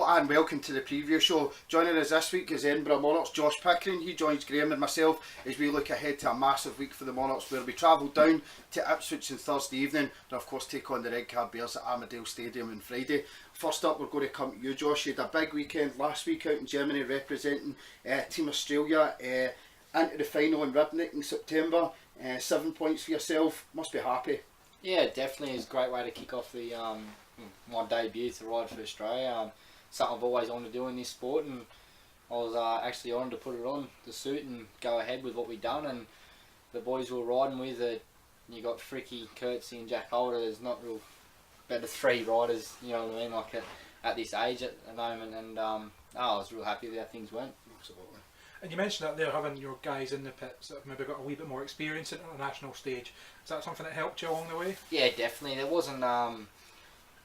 Hello and welcome to the preview show. Joining us this week is Edinburgh Monarchs Josh Pickering. He joins Graham and myself as we look ahead to a massive week for the Monarchs, where we travel down to Ipswich on Thursday evening and of course take on the Redcar Bears at Armadale Stadium on Friday. First up, we're going to come to you, Josh. You had a big weekend last week out in Germany representing Team Australia into the final in Ribnick in September. 7 points for yourself. Must be happy. Yeah, definitely. It's a great way to kick off the my debut to ride for Australia. Something I've always wanted to do in this sport, and I was actually honoured to put it on the suit and go ahead with what we've done. And the boys we were riding with, you got Fricky, Kurtzy and Jack Holder. There's not real better three riders, you know what I mean, like at this age at the moment. And I was real happy with how things went. Absolutely. And you mentioned that they're having your guys in the pits that have maybe got a wee bit more experience at the national stage. Is that something that helped you along the way? Yeah, definitely. There wasn't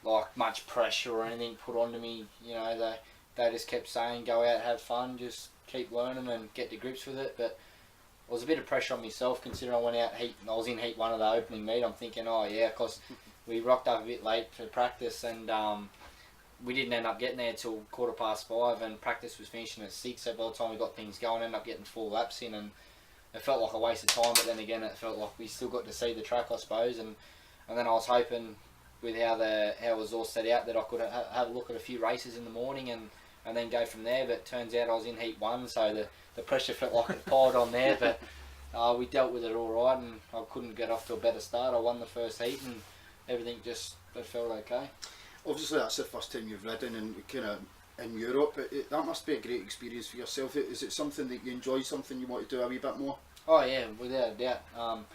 like much pressure or anything put onto me. You know, they just kept saying, go out, have fun, just keep learning and get to grips with it. But it was a bit of pressure on myself, considering I went out I was in heat one of the opening meet. I'm thinking, oh yeah, because we rocked up a bit late for practice, and we didn't end up getting there till 5:15, and practice was finishing at 6. So by the time we got things going, ended up getting 4 laps in, and it felt like a waste of time. But then again, it felt like we still got to see the track, I suppose. And then I was hoping, with how it was all set out, that I could have a look at a few races in the morning and then go from there. But it turns out I was in heat 1, so the pressure felt like it piled on there. But we dealt with it all right, and I couldn't get off to a better start. I won the first heat, and everything just felt okay. Obviously that's the first time you've ridden in Europe. That must be a great experience for yourself. Is it something that you enjoy, something you want to do a wee bit more? Oh yeah, without a doubt.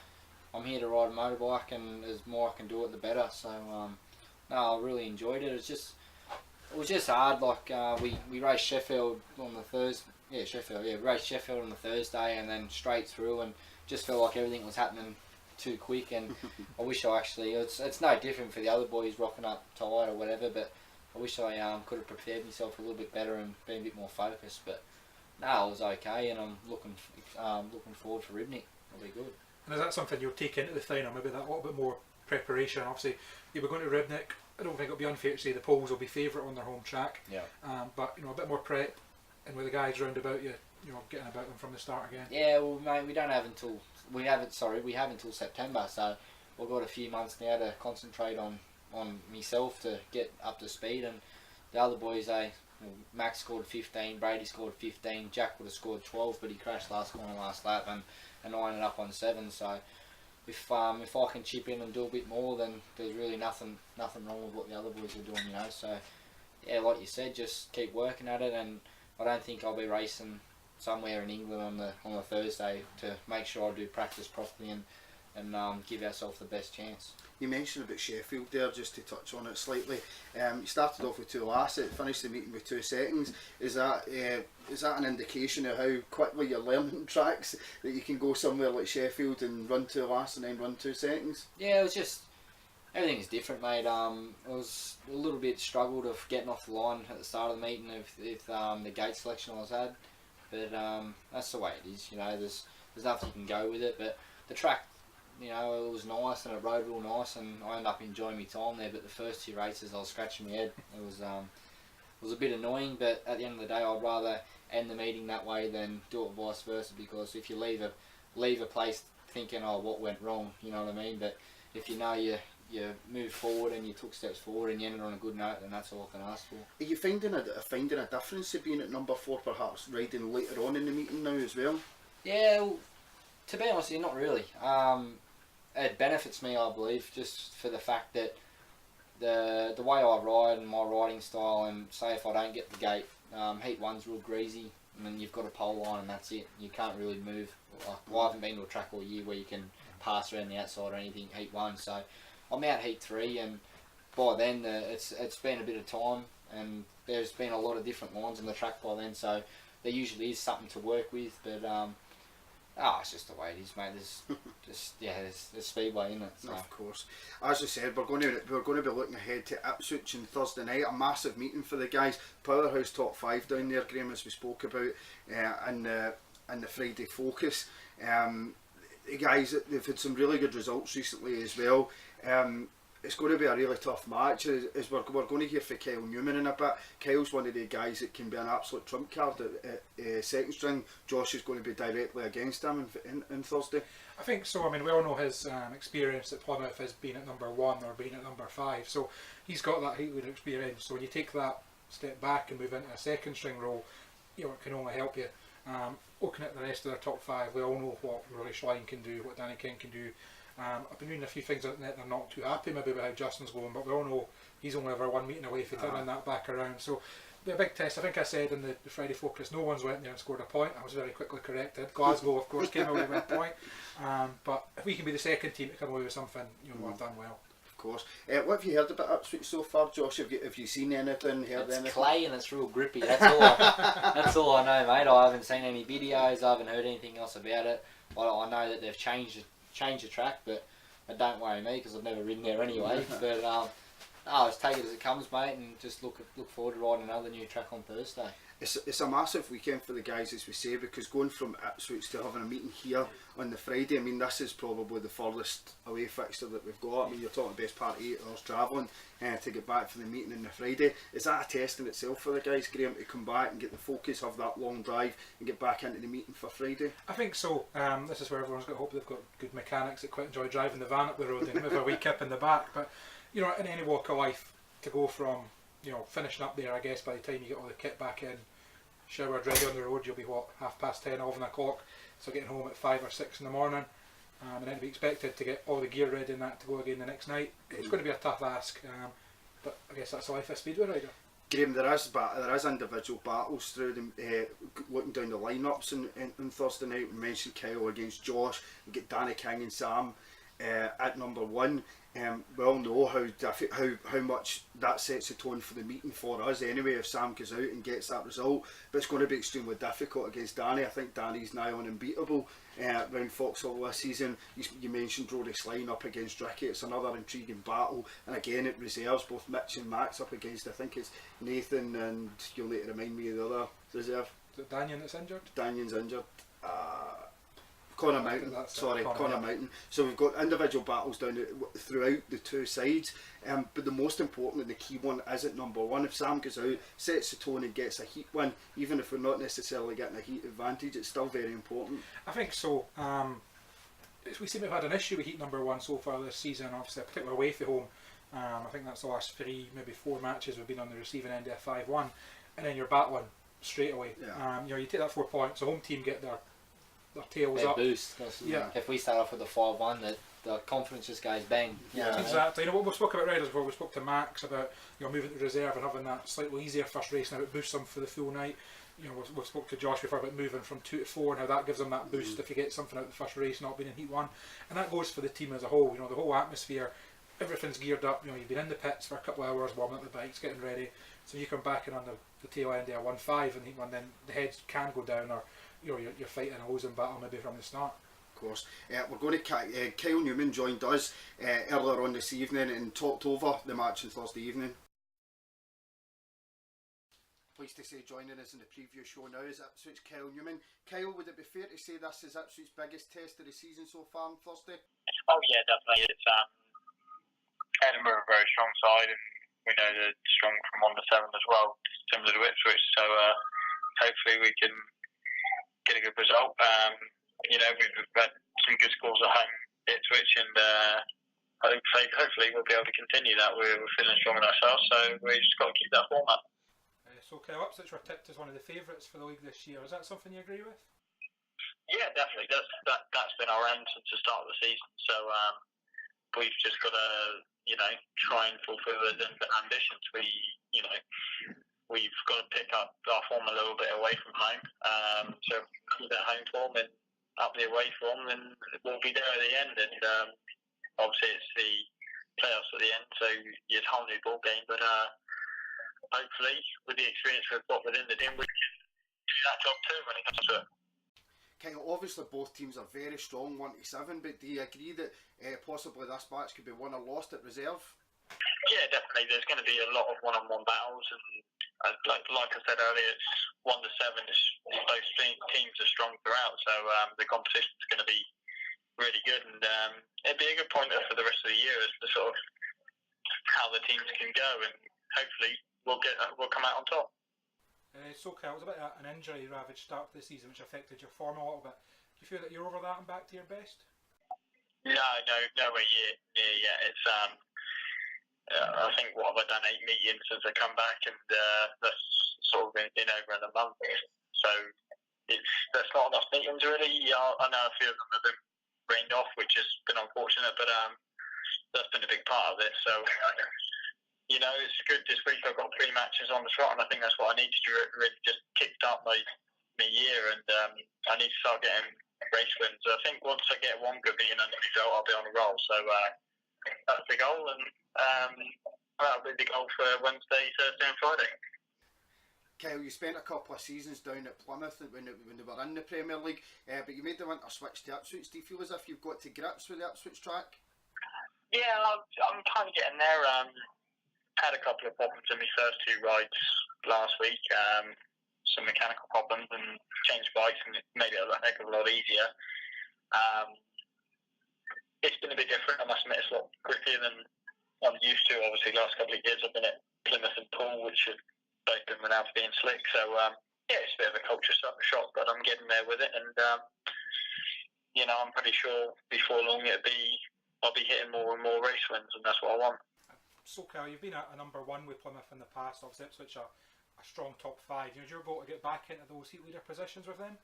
I'm here to ride a motorbike, and as more I can do it, the better. So no, I really enjoyed it. It was just hard. Like we raced Sheffield on the Thursday. Yeah, Sheffield. Yeah, we raced Sheffield on the Thursday, and then straight through, and just felt like everything was happening too quick. And I wish I actually. It's no different for the other boys rocking up tired or whatever, but I wish I could have prepared myself a little bit better and been a bit more focused. But no, it was okay, and I'm looking forward for Ribnick. It'll be good. And is that something you'll take into the final, maybe that little bit more preparation? Obviously, you were going to Ribnick. I don't think it'll be unfair to say the Poles will be favourite on their home track. Yeah. But you know, a bit more prep, and with the guys round about you, you know, getting about them from the start again. Yeah, well, mate, we have until September, so we've got a few months now to concentrate on myself to get up to speed, and the other boys, Max scored 15, Brady scored 15, Jack would have scored 12, but he crashed last lap, and I ended up on 7. So if I can chip in and do a bit more, then there's really nothing wrong with what the other boys are doing, you know. So yeah, like you said, just keep working at it, and I don't think I'll be racing somewhere in England on the Thursday to make sure I do practice properly and give ourselves the best chance. You mentioned about Sheffield there, just to touch on it slightly. You started off with 2 laps, finished the meeting with 2 seconds. Is that an indication of how quickly you're learning tracks, that you can go somewhere like Sheffield and run 2 laps and then run 2 seconds? Yeah, it was just, everything is different, mate. It was a little bit struggled of getting off the line at the start of the meeting with the gate selection I was had, but that's the way it is, you know. There's nothing you can go with it, but the track, you know, it was nice and it rode real nice, and I ended up enjoying my time there. But the first 2 races I was scratching my head. It was a bit annoying, but at the end of the day I'd rather end the meeting that way than do it vice versa, because if you leave a place thinking, oh, what went wrong, you know what I mean. But if you know you moved forward and you took steps forward and you ended on a good note, then that's all I can ask for. Are you finding a difference of being at number 4, perhaps riding later on in the meeting now as well? Yeah, well, to be honest, not really. It benefits me, I believe, just for the fact that the way I ride and my riding style, and say if I don't get the gate, heat 1's real greasy, and then you've got a pole line and that's it. You can't really move. Well, I haven't been to a track all year where you can pass around the outside or anything, heat 1, so I'm out heat 3, and by then it's been a bit of time, and there's been a lot of different lines on the track by then, so there usually is something to work with. But it's just the way it is, mate. There's speedway in it. So. Of course. As I said, we're going to be looking ahead to Ipswich on Thursday night. A massive meeting for the guys. Powerhouse top 5 down there, Graham, as we spoke about in the Friday focus. The guys, they've had some really good results recently as well. It's going to be a really tough match. As we're going to hear from Kyle Newman in a bit. Kyle's one of the guys that can be an absolute trump card at second string. Josh is going to be directly against him in Thursday. I think so. I mean, we all know his experience at Plymouth as being at number 1 or being at number 5. So he's got that Heatwood experience. So when you take that step back and move into a second string role, you know, it can only help you. Looking at the rest of their top 5, we all know what Rory Schlein can do, what Danny King can do. I've been reading a few things on the net. They're not too happy maybe with how Justin's going, but we all know he's only ever 1 meeting away from turning that back around. So it'll be a big test. I think I said in the Friday Focus, no one's went there and scored a point. I was very quickly corrected. Glasgow, of course, came away with a point. But if we can be the second team to come away with something, you know, we've done well. Of course. What have you heard about Ipswich so far, Josh? Have you seen anything, heard it's anything? clay and it's real grippy. That's all I know, mate. I haven't seen any videos. I haven't heard anything else about it. I know that they've changed the track, but it don't worry me because I've never ridden there anyway. But I'll just take it as it comes, mate, and just look forward to riding another new track on Thursday. It's a massive weekend for the guys, as we say, because going from Ipswich to having a meeting here on the Friday, I mean, this is probably the furthest away fixture that we've got. I mean, you're talking best part of 8 hours travelling to get back for the meeting on the Friday. Is that a test in itself for the guys, Graham, to come back and get the focus, have that long drive and get back into the meeting for Friday? I think so. This is where everyone's got to hope they've got good mechanics that quite enjoy driving the van up the road and with a wee kip in the back. But, you know, in any walk of life, to go from, you know, finishing up there, I guess by the time you get all the kit back in, showered, ready on the road, you'll be what, 10:30, 11 o'clock, so getting home at 5 or 6 in the morning, and then to be expected to get all the gear ready and that to go again the next night. It's going to be a tough ask, but I guess that's the life of a speedway rider. Graham, there is individual battles through them. Looking down the lineups on Thursday night, we mentioned Kyle against Josh. We get Danny King and Sam at number 1. We all know how much that sets the tone for the meeting for us anyway if Sam goes out and gets that result, but it's going to be extremely difficult against Danny. I think Danny's now unbeatable around Foxhall this season. You mentioned Rory Schlein up against Ricky. It's another intriguing battle, and again it reserves both Mitch and Max up against, I think it's Nathan, and you'll need to remind me of the other reserve. Is it Daniel that's injured? Daniel's injured. Connor Mountain, Connor Mountain. So we've got individual battles throughout the two sides, but the most important and the key one is at number 1. If Sam goes out, sets the tone and gets a heat win, even if we're not necessarily getting a heat advantage, it's still very important. I think so. We seem to have had an issue with heat number 1 so far this season, obviously, particularly away from home. I think that's the last 3, maybe 4 matches we've been on the receiving end of 5-1, and then you're battling straight away. Yeah. You know, you take that 4 points, the home team get their tails up. Boost. Yeah. If we start off with a 5-1, the confidence just goes bang. Yeah, exactly. You know what we spoke about riders before. We spoke to Max about, you know, moving to reserve and having that slightly easier first race, and how it boosts them for the full night. You know, we spoke to Josh before about moving from 2 to 4 and how that gives them that boost if you get something out of the first race, not being in heat 1, and that goes for the team as a whole. You know, the whole atmosphere, everything's geared up. You know, you've been in the pits for a couple of hours warming up the bikes, getting ready. So you come back and on the tail end of a 1-5 and heat 1, then the heads can go down, or you know, you're fighting a losing battle maybe from the start. Of course. We're going to Kyle Newman joined us earlier on this evening and talked over the match on Thursday evening. Pleased to say joining us in the preview show now is Ipswich Kyle Newman. Kyle, would it be fair to say this is Ipswich's biggest test of the season so far on Thursday? Oh yeah, definitely. It's Edinburgh, a very strong side, and we know they're strong from on the 7 as well, similar to Ipswich. So hopefully we can get a good result. You know, we've had some good scores at home, Ipswich, and I think hopefully we'll be able to continue that. We're feeling strong in ourselves, so we just got to keep that form up. So Kyle, Ipswich were tipped as one of the favourites for the league this year. Is that something you agree with? Yeah, definitely. That's been our aim since the start of the season. So we've just got to, you know, try and fulfil the ambitions. We've got to pick up our form a little bit away from home. So keep that home form and up the away form, and we'll be there at the end. And obviously it's the playoffs at the end, so it's a whole new ball game. But hopefully, with the experience we've got within the team, we can do that job too when it comes to it. Kyle, obviously both teams are very strong, 1-7, but do you agree that possibly this match could be won or lost at reserve? Yeah, definitely. There's going to be a lot of one-on-one battles, and like I said earlier, it's 1-7. Both teams are strong throughout, so the competition is going to be really good, and it'd be a good pointer for the rest of the year as to sort of how the teams can go, and hopefully we'll come out on top. So Kyle, it was a bit of an injury ravaged start to the season which affected your form a little bit. Do you feel that you're over that and back to your best? No, nowhere near yet. It's I think what have I done, 8 meetings since I come back, and that's sort of in over in a month. So that's not enough meetings really. I know a few of them have been rained off, which has been unfortunate, but that's been a big part of it. So it's good this week. I've got 3 matches on the trot, and I think that's what I need to do. Really just kickstart my year, and I need to start getting race wins. I think once I get one good meeting under my belt, I'll be on a roll. So that's the goal, and that'll be the goal for Wednesday, Thursday, and Friday. Kyle, you spent a couple of seasons down at Plymouth when they were in the Premier League, but you made the winter switch to Ipswich. Do you feel as if you've got to grips with the Ipswich track? Yeah, I'm kind of getting there. Had a couple of problems in my first 2 rides last week, some mechanical problems, and changed bikes, and it made it a heck of a lot easier. It's been a bit different, I must admit. It's a lot grippier than I'm used to. Obviously, the last couple of years I've been at Plymouth and Poole, which have both been renowned for being slick. So, it's a bit of a culture shock, but I'm getting there with it. And, I'm pretty sure before long I'll be hitting more and more race wins, and that's what I want. So, Kyle, you've been a number 1 with Plymouth in the past. Obviously, Ipswich a strong top 5. Is your goal to get back into those heat leader positions with them?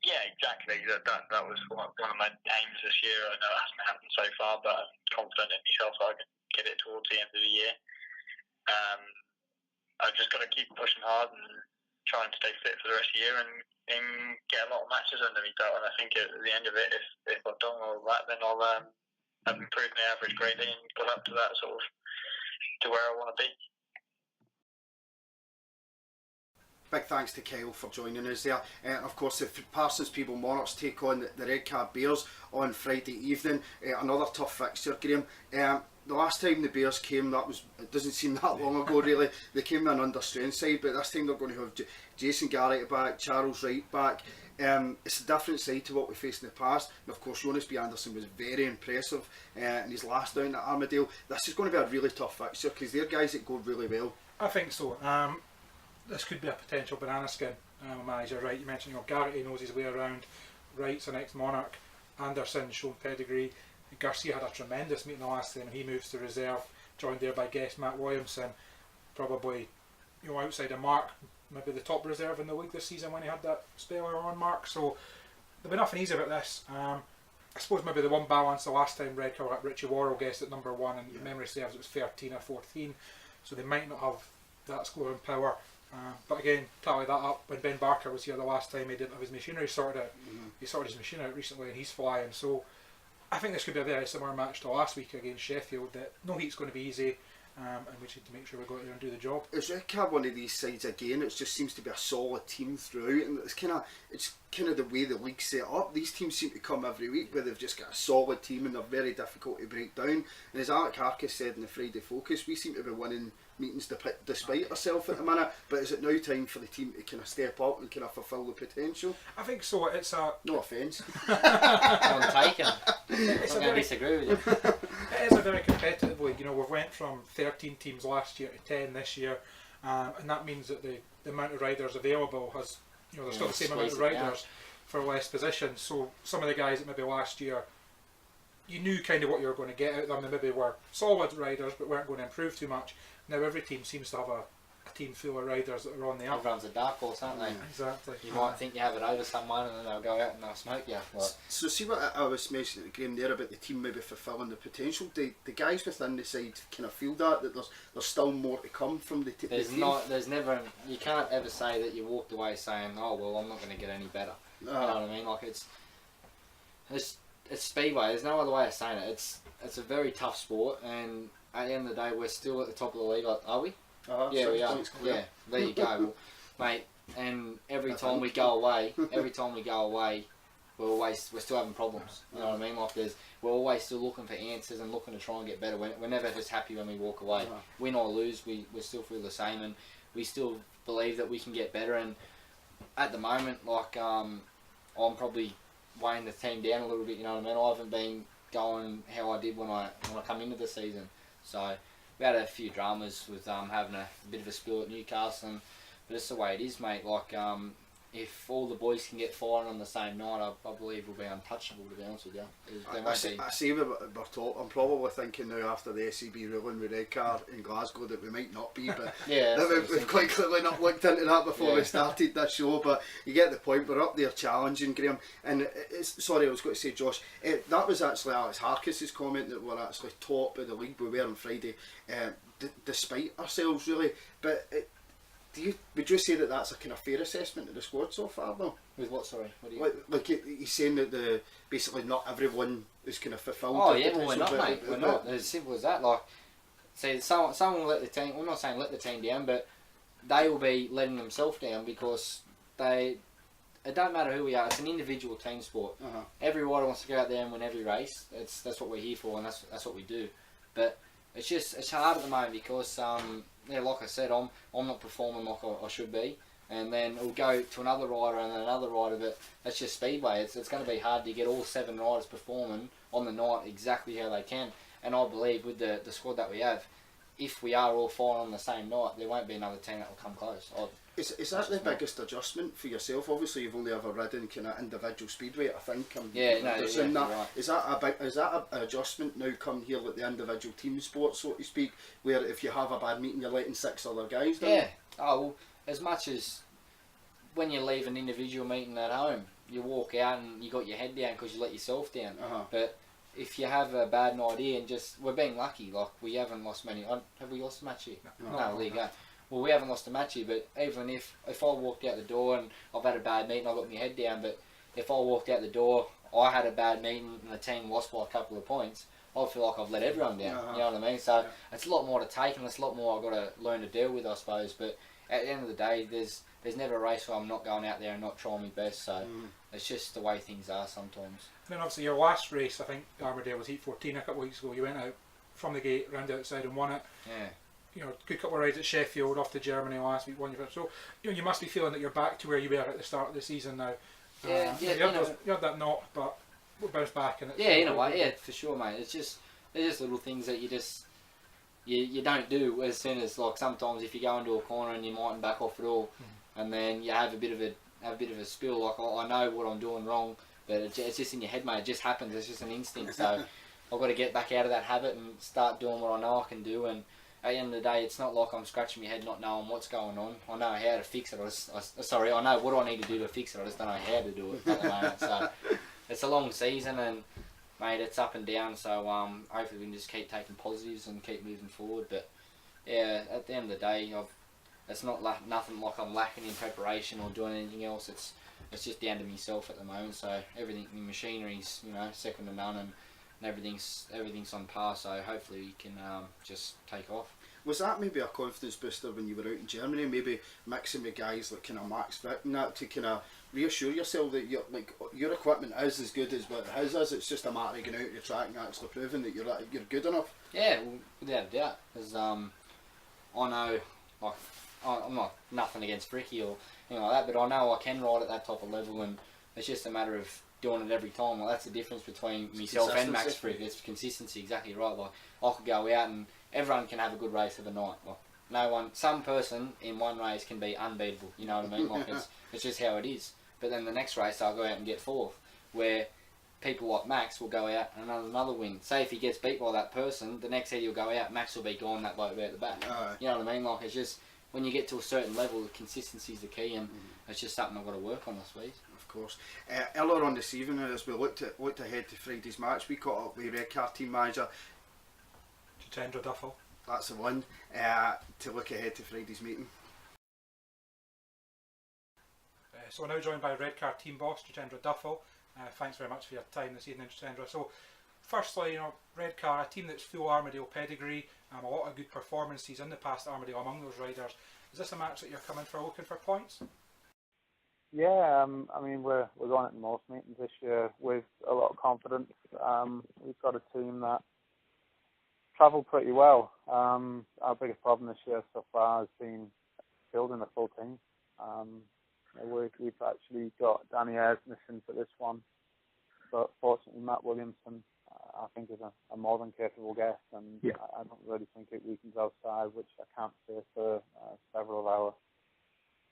Yeah, exactly. That was one of my aims this year. I know it hasn't happened so far, but I'm confident in myself that I can get it towards the end of the year. I've just got to keep pushing hard and try and stay fit for the rest of the year and get a lot of matches under me belt. And I think at the end of it, if I've done all that, then I'll have improved my average greatly and got up to that sort of to where I want to be. Big thanks to Kyle for joining us there. Of course, the Parsons People Monarchs take on the Redcar Bears on Friday evening. Another tough fixture, Graham. The last time the Bears came, it doesn't seem that long ago really. They came in under strength side, but this time they're going to have Jason Garrett back, Charles Wright back. It's a different side to what we faced in the past. And of course, Jonas B. Anderson was very impressive in his last down at Armadale. This is going to be a really tough fixture because they're guys that go really well. I think so. This could be a potential banana skin. You're right, you mentioned Garrett knows his way around, Wright's an ex-Monarch, Anderson's shown pedigree, Garcia had a tremendous meeting the last time, he moves to reserve, joined there by guest Matt Williamson, probably outside of Mark, maybe the top reserve in the league this season when he had that spell on Mark, so there'll be nothing easy about this. I suppose maybe the one balance the last time Redcar had Richie Worrell guessed at number 1 and memory serves it was 13 or 14, so they might not have that scoring power. But again, tally that up, when Ben Barker was here the last time, he didn't have his machinery sorted out. He sorted his machine out recently and he's flying, so I think this could be a very similar match to last week against Sheffield, that no heat's going to be easy, and we just need to make sure we go out there and do the job. Is Redcar one of these sides again? It just seems to be a solid team throughout, and it's kind of the way the league's set up. These teams seem to come every week where they've just got a solid team and they're very difficult to break down. And as Alec Harkis said in the Friday Focus, we seem to be winning meetings despite ourselves at the minute. But is it now time for the team to kind of step up and kind of fulfil the potential? I think so. It's a no offence. I'm taken. I'm going to disagree with you. It is a very competitive league. We've went from 13 teams last year to 10 this year, and that means that the amount of riders available has, there's still the same amount of riders for less positions. So some of the guys that maybe last year, you knew kind of what you were going to get out of them. They maybe were solid riders but weren't going to improve too much. Now every team seems to have a team full of riders that are on the up. Everyone's a dark horse, aren't they? Exactly. You might think you have it over someone and then they'll go out and they'll smoke you. So see what I was mentioning to Graham there about the team maybe fulfilling the potential. The guys within the side kind of feel that there's still more to come from the team. You can't ever say that you walked away saying, oh well, I'm not going to get any better. You know what I mean? Like it's speedway. There's no other way of saying it. It's a very tough sport, and at the end of the day, we're still at the top of the league. Are we? Yeah, we are. Yeah, there you go, well, mate. And every time we go away, we're still having problems. You know what I mean? Like we're always still looking for answers and looking to try and get better. We're never just happy when we walk away. Win or lose, we still feel the same, and we still believe that we can get better. And at the moment, like I'm probably weighing the team down a little bit. You know what I mean? I haven't been going how I did when I come into the season. So we had a few dramas with having a bit of a spill at Newcastle, but it's the way it is, mate. Like if all the boys can get firing on the same night, I believe we'll be untouchable, to be honest with you. I see we're top. I'm probably thinking now after the SCB ruling with Redcar in Glasgow that we might not be, but yeah, we've quite clearly not looked into that before we started this show, but you get the point. We're up there challenging, Graham. And sorry, I was going to say, Josh, that was actually Alex Harkis's comment that we're actually top of the league. We were on Friday, despite ourselves, really. But would you say that that's a kind of fair assessment of the squad so far, though? With what, sorry? What do you... Like he's saying that basically not everyone is kind of fulfilled. Oh yeah, well we're not, mate. We're not. As simple as that. Like, see, someone will let the team. I'm not saying let the team down, but they will be letting themselves down because it don't matter who we are. It's an individual team sport. Every rider wants to go out there and win every race. That's what we're here for, and that's what we do. But it's hard at the moment because like I said, I'm not performing like I should be, and then it'll go to another rider and then another rider. But that's just speedway. It's going to be hard to get all 7 riders performing on the night exactly how they can. And I believe with the squad that we have, if we are all firing on the same night, there won't be another team that will come close. Is that the biggest adjustment for yourself? Obviously, you've only ever ridden kind of individual speedway, I think. Right. Is that an adjustment now come here like the individual team sport, so to speak, where if you have a bad meeting, you're letting 6 other guys down? Yeah. Oh, well, as much as when you leave an individual meeting at home, you walk out and you got your head down because you let yourself down. But if you have a bad night here and we're being lucky, like we haven't lost many. Have we lost a match here? No, there you go. Well, we haven't lost a match here, but even if I walked out the door and I've had a bad meeting, I've got my head down, but if I walked out the door, I had a bad meeting and the team lost by a couple of points, I feel like I've let everyone down, you know what I mean? So it's a lot more to take and it's a lot more I've got to learn to deal with, I suppose, but at the end of the day, there's never a race where I'm not going out there and not trying my best, so it's just the way things are sometimes. And then obviously your last race, I think Armadale was Heat 14 a couple of weeks ago, you went out from the gate, round the outside and won it. Yeah. You know, good couple of rides at Sheffield, off to Germany last week, won your so you must be feeling that you're back to where you were at the start of the season now. You had that knock, but we'll bounce back and in a way, for sure, mate. It's just little things that you don't do as soon as, like, sometimes if you go into a corner and you mightn't back off at all, and then you have a bit of a spill. Like I know what I'm doing wrong, but it's just in your head, mate. It just happens. It's just an instinct. So I've got to get back out of that habit and start doing what I know I can do. And at the end of the day, it's not like I'm scratching my head not knowing what's going on. I know how to fix it. I know what I need to do to fix it. I just don't know how to do it at the moment. So it's a long season, and mate, it's up and down. So hopefully we can just keep taking positives and keep moving forward. But yeah, at the end of the day, it's not nothing like I'm lacking in preparation or doing anything else. It's just down to myself at the moment. So everything, the machinery's second to none, and everything's on par. So hopefully we can just take off. Was that maybe a confidence booster when you were out in Germany? Maybe mixing with guys like kind of Max Vick and that to kind of reassure yourself that your equipment is as good as what his is. It's just a matter of going out to the track and actually proving that you're good enough. Yeah, well, without a doubt. Because I know, like, I'm not nothing against Fricky or anything like that, but I know I can ride at that type of level, and it's just a matter of doing it every time. Like, that's the difference between myself and Max Frick. It's consistency, exactly right. Like, I could go out and everyone can have a good race of a night. Like, some person in one race can be unbeatable. You know what I mean? Like, it's just how it is. But then the next race I'll go out and get 4th, where people like Max will go out and another win. Say if he gets beat by that person, the next heat he'll go out, Max will be gone, that bloke will be at the back. You know what I mean? Like, it's just, when you get to a certain level, consistency is the key, and it's just something I've got to work on this week. Of course. Earlier on this evening, as we looked ahead to Friday's match, we caught up with Redcar team manager Jittendra Duffill. That's the one, to look ahead to Friday's meeting. So we're now joined by Redcar team boss Jittendra Duffill. Thanks very much for your time this evening, Jittendra. So, firstly, Redcar, a team that's full Armadale pedigree, a lot of good performances in the past Armadale among those riders. Is this a match that you're coming for looking for points? Yeah, I mean, we're going at most meetings this year with a lot of confidence. We've got a team that travel pretty well. Our biggest problem this year so far has been building a full team. We've actually got Danny Ayres missing for this one, but fortunately Matt Williamson I think is a more than capable guest, and Yeah. I don't really think it weakens our side, which I can't say for several of our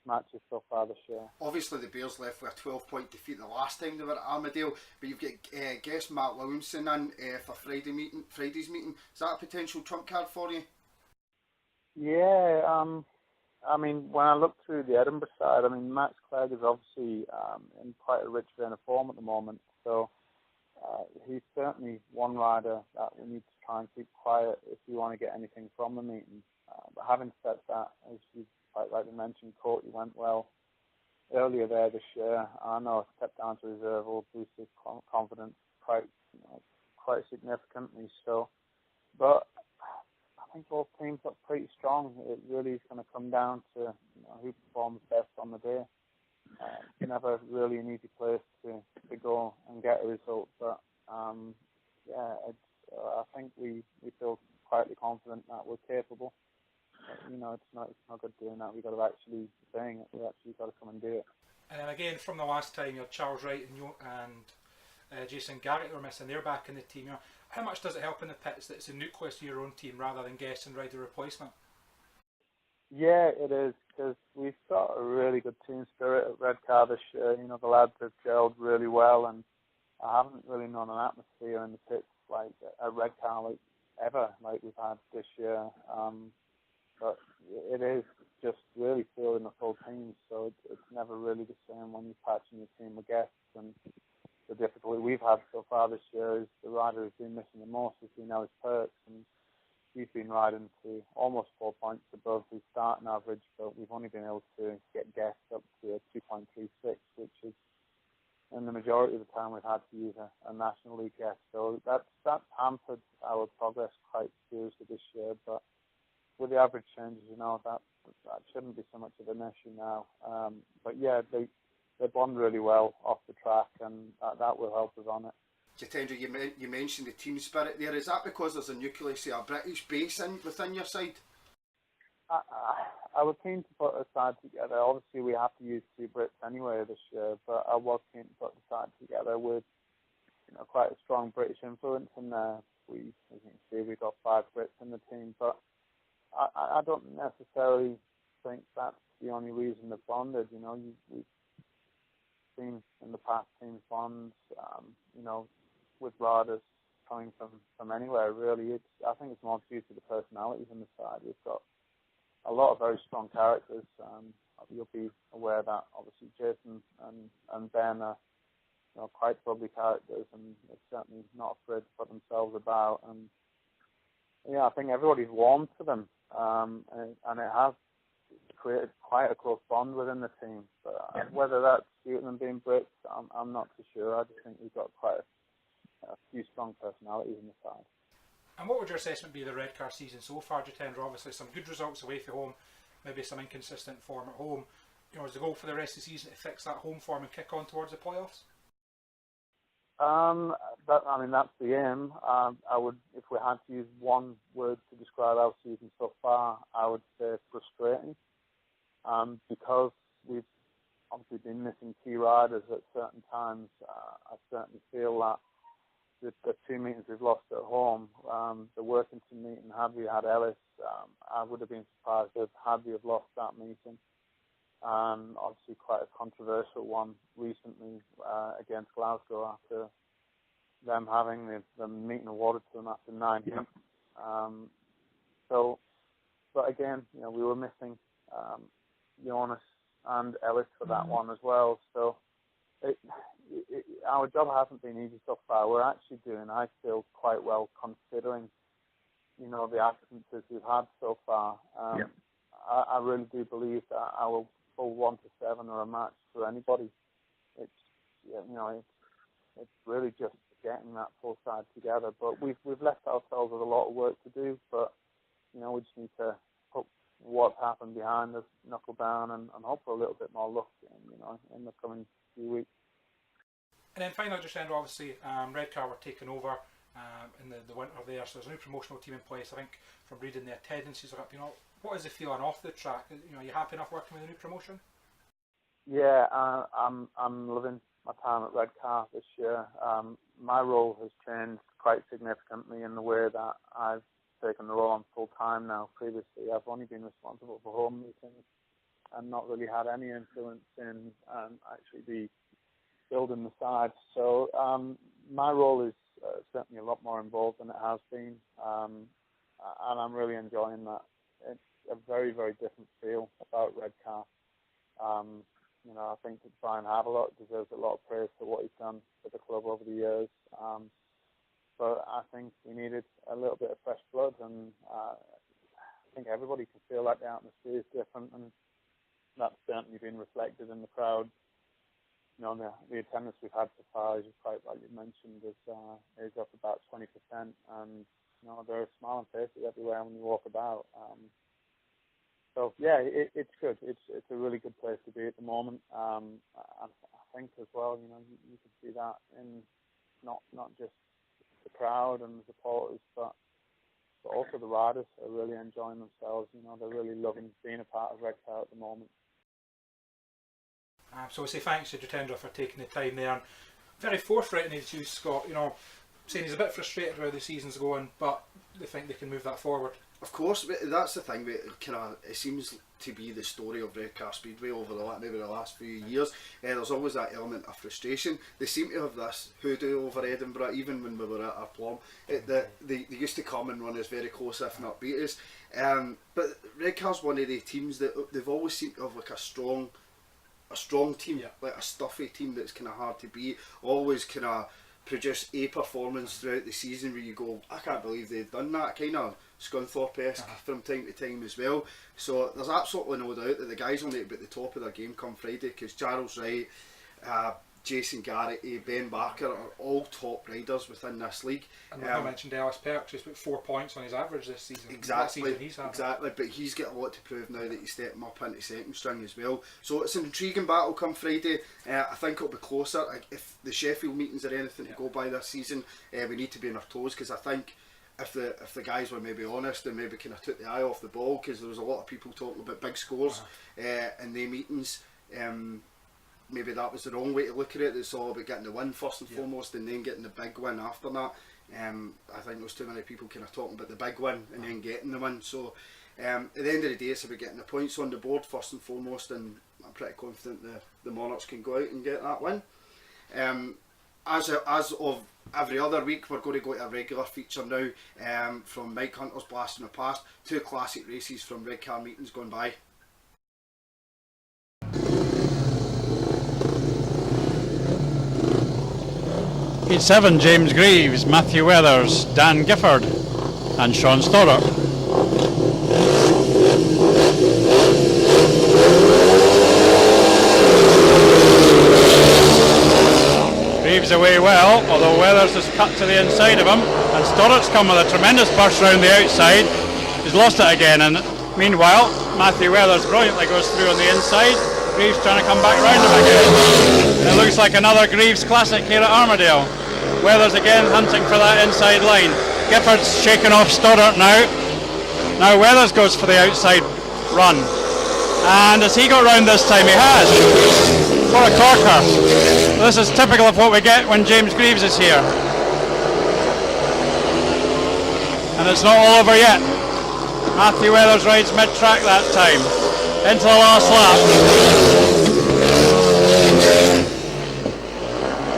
matches so far this year. Obviously, the Bears left with a 12-point defeat the last time they were at Armadale, but you've got guest Matt Williamson in for Friday's meeting. Is that a potential trump card for you? Yeah, I mean, when I look through the Edinburgh side, I mean, Max Clegg is obviously in quite a rich vein of form at the moment, so he's certainly one rider that we need to try and keep quiet if we want to get anything from the meeting. But having said that, as you quite rightly mentioned, Courtney went well earlier there this year. I know a step down to reserve will boost his confidence quite significantly. So, but I think both teams look pretty strong. It really is going to come down to who performs best on the day. It's never really an easy place to go and get a result, but yeah, I think we feel quietly confident that we're capable. But, it's not good doing that. We've got to actually saying it. We actually got to come and do it. And then again, from the last time, you had Charles Wright and Jason Garrett were missing. They're back in the team. How much does it help in the pits that it's a nucleus of your own team rather than guess and ride a replacement? Yeah, it is, because we've got a really good team spirit at Redcar this year. The lads have gelled really well, and I haven't really known an atmosphere in the pits like at Redcar ever like we've had this year. But it is just really feeling the full team, so it's never really the same when you're patching your team with guests. And the difficulty we've had so far this year is the rider who's been missing the most has been Ellis Perks, and he's been riding to almost 4 points above his starting average, but we've only been able to get guests up to a 2.36, which is in the majority of the time we've had to use a National League guest. So that's hampered our progress quite seriously this year, but with the average changes, that shouldn't be so much of an issue now. But yeah, they bond really well off the track, and that will help us on it. Jittendra, you mentioned the team spirit there. Is that because there's a nucleus of a British base within your side? I was keen to put a side together. Obviously, we have to use 2 Brits anyway this year, but I was keen to put the side together with quite a strong British influence in there. As you can see, we've got 5 Brits in the team, but I don't necessarily think that's the only reason they've bonded. We've seen in the past teams bond, with riders coming from anywhere. Really, I think it's more due to the personalities on the side. We've got a lot of very strong characters. You'll be aware that obviously Jason and Ben are quite bubbly characters, and they're certainly not afraid to put themselves about. And yeah, I think everybody's warmed to them, and it has created quite a close bond within the team. But whether that's due to them being Brits, I'm not too sure. I just think we've got quite a few strong personalities in the side. And what would your assessment be of the Redcar season so far, Jittendra? Obviously some good results away from home, maybe some inconsistent form at home. Is the goal for the rest of the season to fix that home form and kick on towards the playoffs? That's the aim. I would, if we had to use one word to describe our season so far, I would say frustrating. Because we've obviously been missing key riders at certain times. I certainly feel that the 2 meetings we've lost at home, the Workington meeting, had we had Ellis, I would have been surprised had we have lost that meeting. Obviously quite a controversial one recently against Glasgow after them having the meeting awarded to them after 9 weeks. But again, we were missing Jonas and Ellis for that one as well. So our job hasn't been easy so far. We're actually doing, I feel, quite well considering, the absences we've had so far. I really do believe that our full 1 to 7 are a match for anybody. It's really just getting that full side together. But we've left ourselves with a lot of work to do. But we just need to put what's happened behind us, knuckle down, and hope for a little bit more luck in the coming few weeks. And then finally, Jittendra, obviously Redcar were taken over in the winter there, so there's a new promotional team in place. I think from reading the attendances are up. What is the feeling off the track? Are you happy enough working with the new promotion? Yeah, I'm living my time at Redcar this year. My role has changed quite significantly in the way that I've taken the role on full time now. Previously, I've only been responsible for home meetings and not really had any influence in actually the building the side. So my role is certainly a lot more involved than it has been, and I'm really enjoying that. It's a very, very different feel about Redcar. You know, I think that Brian Havelock deserves a lot of praise for what he's done for the club over the years. But I think we needed a little bit of fresh blood, and I think everybody can feel like the atmosphere is different, and that's certainly been reflected in the crowd. You know, the attendance we've had so far, as you quite rightly mentioned, is up about 20%, and you know, there are smiling faces everywhere when you walk about. So yeah, it's good. It's a really good place to be at the moment. I think as well, you know, you can see that in not just the crowd and the supporters, but also the riders are really enjoying themselves. You know, they're really loving being a part of Redcar at the moment. So I say thanks to Jittendra for taking the time there. And very forthright in his use, Scott. You know, saying he's a bit frustrated how the season's going, but they think they can move that forward. Of course, but that's the thing. It seems to be the story of Redcar Speedway over maybe the last few years. There's always that element of frustration. They seem to have this hoodoo over Edinburgh, even when we were at our plum. They used to come and run us very close, if not beat us. But Redcar's one of the teams that they've always seemed to have like a strong team, like a stuffy team that's kind of hard to beat. Always kind of produce a performance throughout the season where you go, I can't believe they've done that, kind of Scunthorpe-esque from time to time as well. So there's absolutely no doubt that the guys will need to be at the top of their game come Friday, because Charles Wright, Jason Garrity, Ben Barker are all top riders within this league. And like I mentioned, Ellis Perks just put 4 points on his average this season. Exactly, but he's got a lot to prove now that he's stepping up into second string as well. So it's an intriguing battle come Friday. I think it'll be closer. If the Sheffield meetings are anything to go by this season, we need to be on our toes, because I think if the guys were maybe honest and maybe kind of took the eye off the ball, because there was a lot of people talking about big scores in the meetings. Maybe that was the wrong way to look at it. It's all about getting the win first and foremost, and then getting the big win after that. I think there's too many people kind of talking about the big win and then getting the win. So at the end of the day, it's about getting the points on the board first and foremost, and I'm pretty confident the Monarchs can go out and get that win. As of every other week, we're going to go to a regular feature now from Mike Hunter's Blast from the Past. 2 classic races from Redcar meetings gone by. Heat 7, James Greaves, Matthew Weathers, Dan Gifford and Sean Stoddart. Greaves away well, although Weathers has cut to the inside of him, and Stoddart's come with a tremendous burst round the outside. He's lost it again, and meanwhile Matthew Weathers brilliantly goes through on the inside. Greaves trying to come back round him again. It looks like another Greaves classic here at Armadale. Weathers again hunting for that inside line. Gifford's shaking off Stoddart now. Now Weathers goes for the outside run. And has he got round this time? He has. What a corker. This is typical of what we get when James Greaves is here. And it's not all over yet. Matthew Weathers rides mid-track that time. Into the last lap.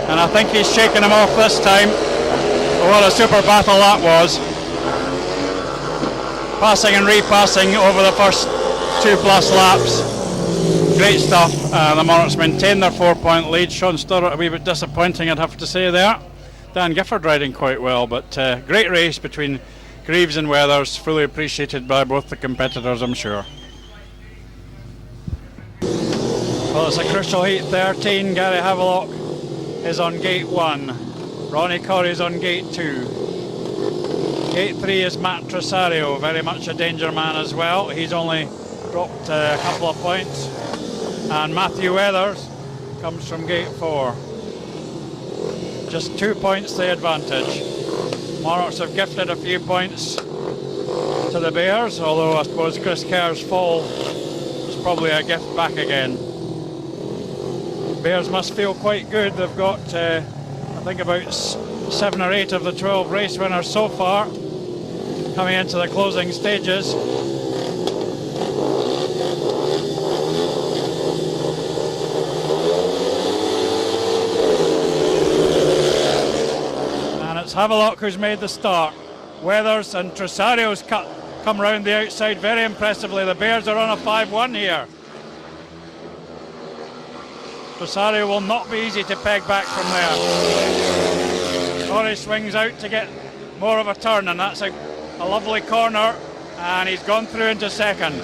And I think he's shaking him off this time. Oh, what a super battle that was. Passing and repassing over the first 2+ laps. Great stuff. The Monarchs maintain their 4-point lead. Sean Stoddart a wee bit disappointing, I'd have to say there. Dan Gifford riding quite well, but great race between Greaves and Weathers, fully appreciated by both the competitors, I'm sure. Well, it's a crucial heat 13. Gary Havelock is on gate 1. Ronnie Corrie's on gate 2. Gate 3 is Matt Tresario, very much a danger man as well. He's only dropped a couple of points. And Matthew Weathers comes from gate 4. Just 2 points the advantage. Monarchs have gifted a few points to the Bears, although I suppose Chris Kerr's fall was probably a gift back again. Bears must feel quite good. They've got, I think, about 7 or 8 of the 12 race winners so far coming into the closing stages. And it's Havelock who's made the start. Weathers and Trosario's come round the outside very impressively. The Bears are on a 5-1 here. Trosario will not be easy to peg back from there. Corey swings out to get more of a turn, and that's a lovely corner, and he's gone through into second.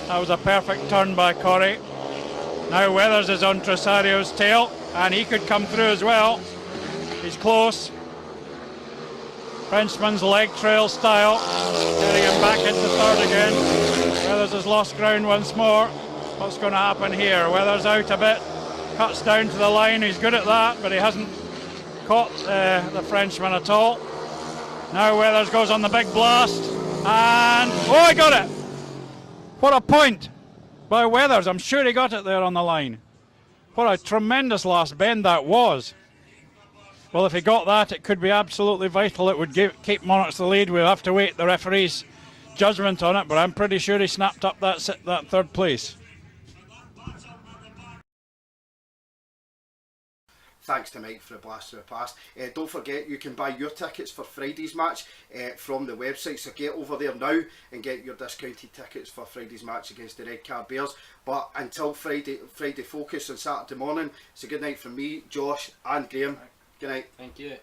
That was a perfect turn by Corey. Now Weathers is on Trosario's tail, and he could come through as well. He's close. Frenchman's leg trail style, getting him back into third again. Weathers has lost ground once more. What's going to happen here? Weathers out a bit, cuts down to the line. He's good at that, but he hasn't caught the Frenchman at all. Now Weathers goes on the big blast, and oh, he got it! What a point by Weathers. I'm sure he got it there on the line. What a tremendous last bend that was. Well, if he got that, it could be absolutely vital. It would keep Monarchs the lead. We'll have to wait the referee's judgment on it, but I'm pretty sure he snapped up that third place. Thanks to Mike for a blast from the past. Don't forget, you can buy your tickets for Friday's match from the website, so get over there now and get your discounted tickets for Friday's match against the Redcar Bears. But until Friday Focus on Saturday morning, it's a good night from me, Josh and Graham. Good night. Thank you.